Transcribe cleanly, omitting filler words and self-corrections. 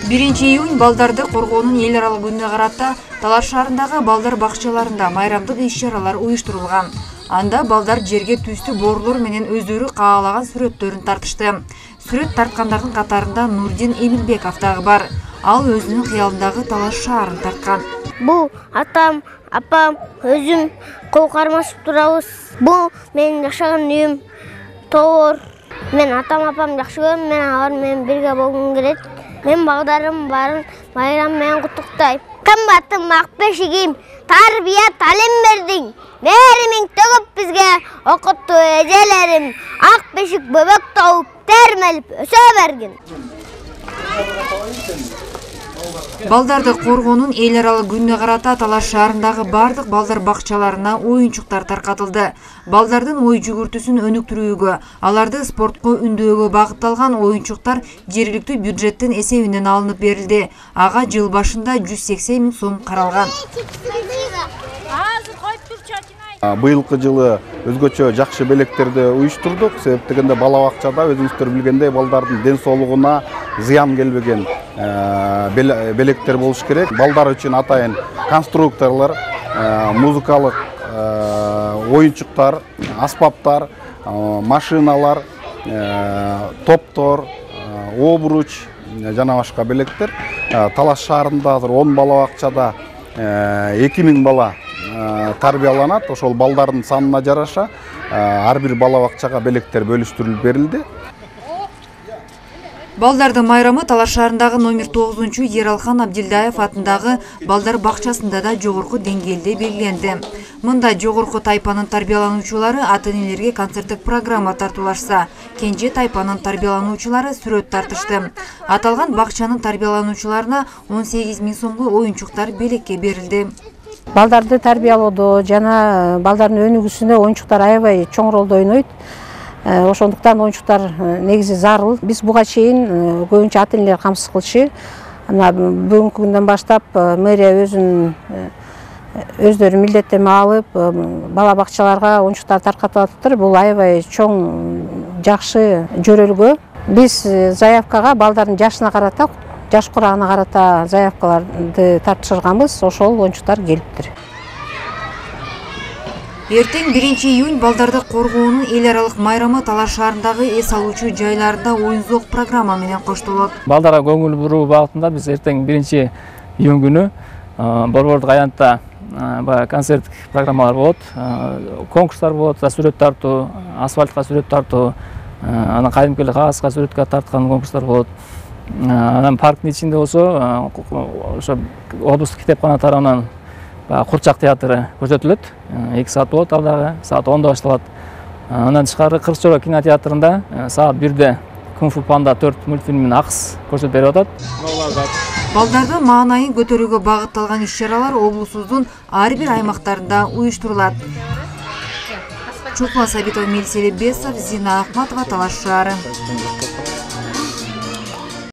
1-июнь балдарды коргоонун эл аралык күнүнө карата Талаш шаарындагы балдар бакчаларында майрамдык иш-чаралар уюштурулган. Анда балдар жерге түстүү борлор менен өздөрү каалаган сүрөттөрүн тартышты. Сүрөт тарткандардын катарында Нурдин Эмилбеков дагы бар. Ал өзүнүн кыялындагы Талаш шаарын тарткан. Бул атам, апам, өзүм кол кармашып турабыз. Бул менин жашаган үйүм, тоор. Мен атам, апам жакшы көрөм, мен алар менен бирге болгум келет. Мен балдарым барын майрам менен куттуктайм. Кымбаттым ак бешигим, тарбия талим бердиң. Мээримиң төгүп бизге окутту эжелерим. Ак бешик бөбөк тауып, термелип өсө бергин. Балдарды коргоонун эл аралык күнүнө карата Талаш шаарындагы бардык балдар бакчаларына оюнчуктар таркатылды. Балдардын ой жүгүртүүсүн өнүктүрүүгө, аларды спортко үндөөгө багытталган оюнчуктар жергиликтүү бюджеттин эсебинен алынып берилди. Ага жыл башында 180 000 сом каралган. Быйылкы жылы өзгөчө жакшы белектерди уюштурдук. Себеп дегенде бала бакчада өзүңүздөр билгендей балдардын ден соолугуна зыян келбеген белектер болуш керек. Балдар үчүн атайын конструкторлор, музыкалык оюнчуктар, аспаптар, машиналар, топтор, обруч жана башка белектер. Талаш шаарында 10 бала бакчада 2000 бала тарбияланат. Ошол балдардын санына жараша ар бир бала бакчага белектер бөлүштүрүлүп берилди. Балдардын майрамы Талаш шаарындагы номер 9 Ералхан Абдилдаев атындагы балдар бакчасында да жогорку деңгээлде белгиленди. Мында жогорку тайпанын тарбиялануучулары ата-энелерге концерттик программа тартуулашса, кенже тайпанын тарбиялануучулары сүрөт тартышты. Аталган бакчанын тарбиялануучуларына 18 000 сомго оюнчуктар белекке берилди. Балдарды тарбиялоодо жана балдардын өнүгүүсүндө оюнчуктар аябай чоң ролду ойнойт. Ошондуктан оюнчуктар негизи зарыл. Биз буга чейин көбүнчө ата-энелер камсыз кылчу. Бүгүнкү күндөн баштап мэрия өздөрү милдеттенме алып, бала бакчаларга оюнчуктар таркатып атыптыр. Бул аябай чоң жакшы жөрөлгө. Биз заявкага балдардын жашына карата, жаш курагына карата заявкаларды тартышырганбыз. Ошол оюнчуктар келиптир. Эртең 1-июнь балдарды коргоонун эл аралык майрамы Талаш шаарындагы эс алуучу жайларында оюн-зоок программа менен коштолот. Балдарга көңүл буруу багытында биз эртең 1-июнь күнү борбордук аянтта концерттик программалар болот, конкурстар болот, сүрөт тартуу, асфальтка сүрөт тартуу, анан кайдымкы эле кагазга сүрөткө тарткан конкурстар болот. Анан парктын ичинде болсо ошо облустук китепкана тарабынан Курчак театры көрсөтүлөт. 2 саат болот, ал дагы саат 10-да башталат. Андан тышкары Кырччоро кинотеатрында саат 1-де Кунг-фу Панда 4 мультфильмин акыс көрсөтүп берип атат. Балдардын маанайын көтөрүүгө багытталган иш-чаралар облусубуздун ар бир аймактарында уюштурулат. Чулпан Сабитова, Мелис Элебесов, Зина Ахматова, Талаш шаары.